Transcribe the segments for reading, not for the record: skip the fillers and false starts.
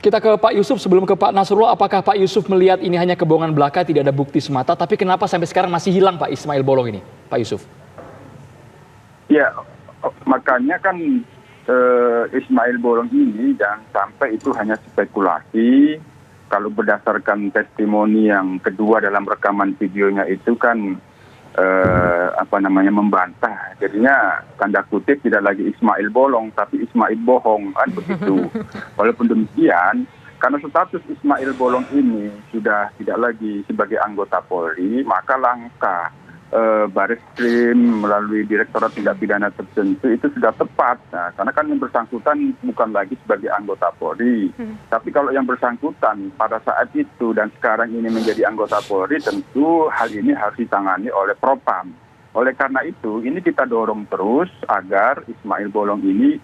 Kita ke Pak Yusuf, sebelum ke Pak Nasrullah, apakah Pak Yusuf melihat ini hanya kebohongan belaka, tidak ada bukti semata, tapi kenapa sampai sekarang masih hilang Pak Ismail Bolong ini, Pak Yusuf? Ya, makanya kan Ismail Bolong ini jangan sampai itu hanya spekulasi. Kalau berdasarkan testimoni yang kedua dalam rekaman videonya itu kan membantah. Jadinya tanda kutip tidak lagi Ismail Bolong tapi Ismail bohong kan begitu. Walaupun demikian, karena status Ismail Bolong ini sudah tidak lagi sebagai anggota Polri, maka langkah Bareskrim melalui Direktorat Tindak Pidana Tertentu itu sudah tepat. Nah, karena kan yang bersangkutan bukan lagi sebagai anggota Polri. Tapi kalau yang bersangkutan pada saat itu dan sekarang ini menjadi anggota Polri, tentu hal ini harus ditangani oleh Propam. Oleh karena itu, ini kita dorong terus agar Ismail Bolong ini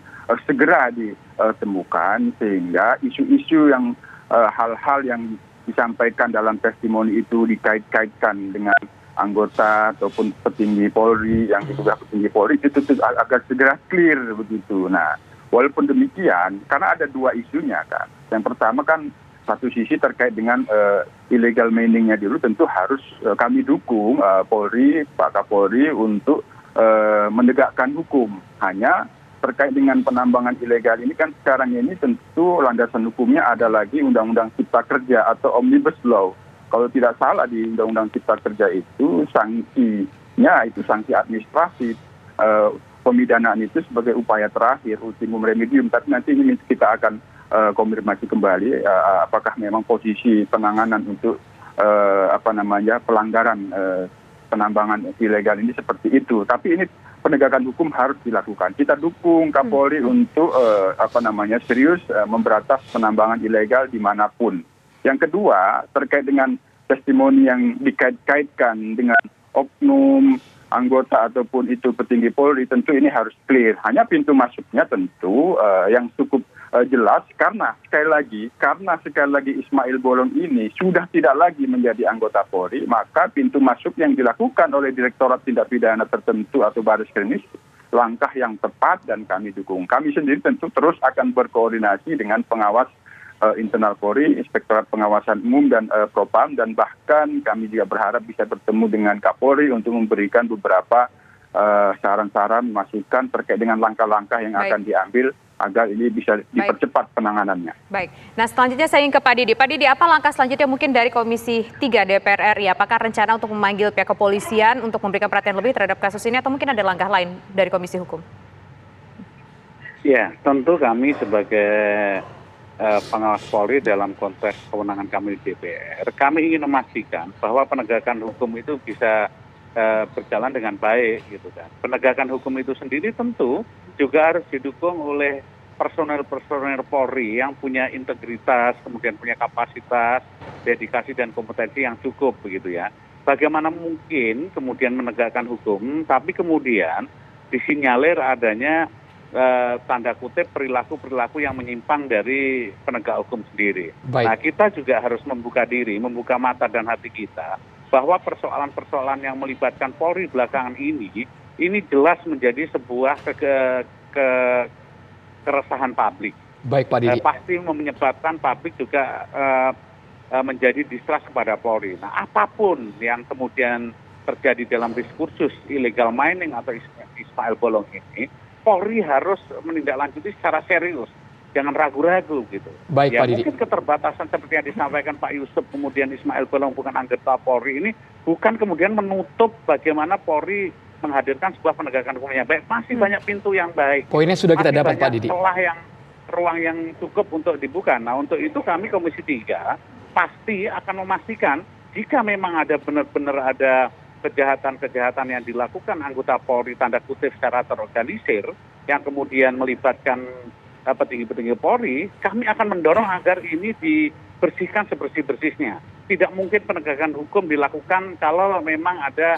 segera ditemukan, sehingga isu-isu yang hal-hal yang disampaikan dalam testimoni itu dikait-kaitkan dengan anggota ataupun petinggi Polri yang diduga petinggi Polri itu agar segera clear begitu. Nah, walaupun demikian, karena ada dua isunya kan. Yang pertama kan satu sisi terkait dengan illegal miningnya dulu, tentu harus kami dukung Polri, Pak Kapolri untuk menegakkan hukum. Hanya terkait dengan penambangan ilegal ini kan sekarang ini tentu landasan hukumnya ada lagi Undang-Undang Cipta Kerja atau Omnibus Law. Kalau tidak salah di Undang-Undang Cipta Kerja itu sanksinya itu sanksi administratif, pemidanaan itu sebagai upaya terakhir, ultimum remedium. Tapi nanti ini kita akan konfirmasi kembali apakah memang posisi penanganan untuk pelanggaran penambangan ilegal ini seperti itu. Tapi ini penegakan hukum harus dilakukan. Kita dukung Kapolri untuk serius memberantas penambangan ilegal dimanapun. Yang kedua, terkait dengan testimoni yang dikait-kaitkan dengan oknum, anggota ataupun itu petinggi Polri, tentu ini harus clear. Hanya pintu masuknya tentu yang cukup jelas karena sekali lagi Ismail Bolong ini sudah tidak lagi menjadi anggota Polri, maka pintu masuk yang dilakukan oleh Direktorat Tindak Pidana Tertentu atau Bareskrim ini langkah yang tepat dan kami dukung. Kami sendiri tentu terus akan berkoordinasi dengan pengawas internal Polri, Inspektorat Pengawasan Umum dan Propam, dan bahkan kami juga berharap bisa bertemu dengan Kapolri untuk memberikan beberapa saran-saran, masukan terkait dengan langkah-langkah yang akan diambil agar ini bisa dipercepat penanganannya. Baik. Nah, selanjutnya saya ingin ke Pak Didi. Pak Didi, apa langkah selanjutnya mungkin dari Komisi 3 DPR RI? Apakah rencana untuk memanggil pihak kepolisian untuk memberikan perhatian lebih terhadap kasus ini, atau mungkin ada langkah lain dari Komisi Hukum? Ya, tentu kami sebagai pengawas Polri dalam konteks kewenangan kami di DPR, kami ingin memastikan bahwa penegakan hukum itu bisa berjalan dengan baik, gitu kan. Penegakan hukum itu sendiri tentu juga harus didukung oleh personel-personel Polri yang punya integritas, kemudian punya kapasitas, dedikasi dan kompetensi yang cukup, begitu ya. Bagaimana mungkin kemudian menegakkan hukum, tapi kemudian disinyalir adanya tanda kutip perilaku-perilaku yang menyimpang dari penegak hukum sendiri. Baik. Nah, kita juga harus membuka diri, membuka mata dan hati kita bahwa persoalan-persoalan yang melibatkan Polri belakangan ini jelas menjadi sebuah keresahan publik. Baik, Pak Didi. Pasti menyebabkan publik juga menjadi distrust kepada Polri. Nah, apapun yang kemudian terjadi dalam diskursus illegal mining atau Ismail Bolong ini, Polri harus menindaklanjuti secara serius, jangan ragu-ragu gitu. Baik, ya, Pak Didi. mungkin keterbatasan seperti yang disampaikan Pak Yusuf, kemudian Ismail Bolong bukan anggota Polri ini, bukan kemudian menutup bagaimana Polri menghadirkan sebuah penegakan hukum yang baik. Masih banyak pintu yang baik. Poinnya sudah kita dapat, Pak Didi. Ruang yang cukup untuk dibuka. Nah, untuk itu kami Komisi 3 pasti akan memastikan jika memang ada benar-benar ada kejahatan-kejahatan yang dilakukan anggota Polri tanda kutip secara terorganisir yang kemudian melibatkan petinggi-petinggi Polri, kami akan mendorong agar ini dibersihkan sebersih-bersihnya. Tidak mungkin penegakan hukum dilakukan kalau memang ada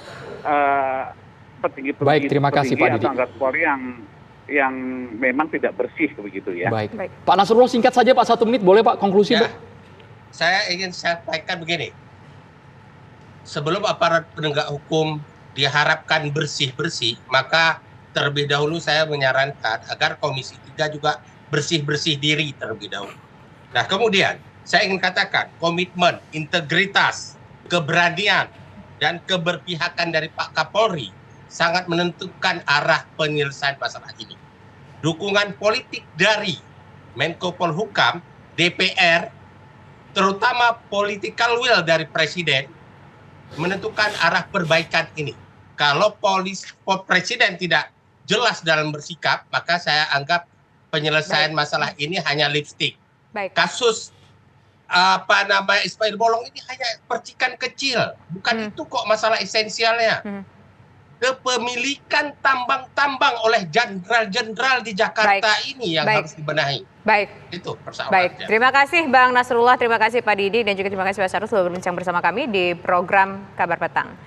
petinggi-petinggi terima kasih, Pak Didi, atau anggota Polri yang memang tidak bersih begitu ya. Baik. Pak Nasrullah, singkat saja Pak, 1 menit boleh Pak, konklusi Ya, Pak? saya ingin sampaikan begini. Sebelum aparat penegak hukum diharapkan bersih-bersih, maka terlebih dahulu saya menyarankan agar Komisi 3 juga bersih-bersih diri terlebih dahulu. Nah, kemudian saya ingin katakan komitmen, integritas, keberanian, dan keberpihakan dari Pak Kapolri sangat menentukan arah penyelesaian masalah ini. Dukungan politik dari Menko Polhukam, DPR, terutama political will dari Presiden, menentukan arah perbaikan ini. Kalau Presiden tidak jelas dalam bersikap, maka saya anggap penyelesaian masalah ini hanya lipstick. Baik. Kasus Ismail Bolong ini hanya percikan kecil, bukan itu kok masalah esensialnya. Kepemilikan tambang-tambang oleh jenderal-jenderal di Jakarta ini yang harus dibenahi. Baik. Itu persoalannya. Baik, terima kasih Bang Nasrullah, terima kasih Pak Didi, dan juga terima kasih Pak Sarul sudah berbincang bersama kami di program Kabar Petang.